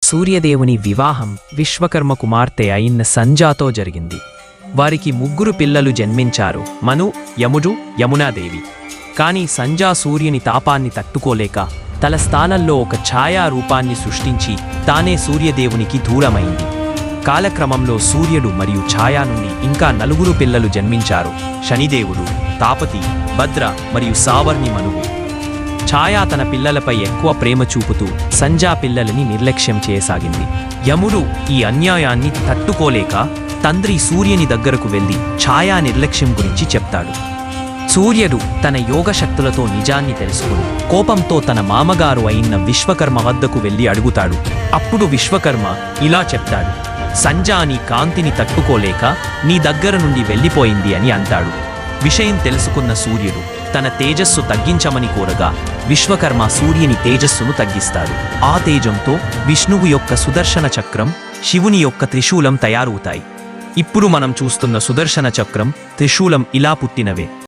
సూర్యదేవుని వివాహం విశ్వకర్మ కుమార్తె అయిన సంజాతో జరిగింది. వారికి 3 పిల్లలు జన్మించారు: మను, యముడు, యమునాదేవి. కాని సంజా సూర్యుని తాపాన్ని తట్టుకోలేక తన స్థానంలో ఒక ఛాయా రూపాన్ని సృష్టించి తానే సూర్యదేవునికి దూరమైంది. కాలక్రమంలో సూర్యుడు మరియు ఛాయా నుండి ఇంకా 4 పిల్లలు జన్మించారు: శనిదేవుడు, తాపతి, భద్ర మరియు సావర్ణి మనువు. ఛాయా తన పిల్లలపై ఎక్కువ ప్రేమ చూపుతూ సంజా పిల్లలని నిర్లక్ష్యం చేయసాగింది. యముడు ఈ అన్యాయాన్ని తట్టుకోలేక తండ్రి సూర్యుని దగ్గరకు వెళ్లి ఛాయా నిర్లక్ష్యం గురించి చెప్తాడు. సూర్యుడు తన యోగశక్తులతో నిజాన్ని తెలుసుకుని కోపంతో తన మామగారు అయిన విశ్వకర్మ వద్దకు వెళ్లి అడుగుతాడు. అప్పుడు విశ్వకర్మ ఇలా చెప్తాడు: సంజా నీ కాంతిని తట్టుకోలేక నీ దగ్గర నుండి వెళ్ళిపోయింది అని అంటాడు. విషయం తెలుసుకున్న సూర్యుడు తన తేజస్సు తగ్గించమని కోరగా విశ్వకర్మ సూర్యుని తేజస్సును తగ్గిస్తాడు. ఆ తేజంతో విష్ణువు యొక్క సుదర్శన చక్రం, శివుని యొక్క త్రిశూలం తయారవుతాయి. ఇప్పుడు మనం చూస్తున్న సుదర్శన చక్రం, త్రిశూలం ఇలా పుట్టినవే.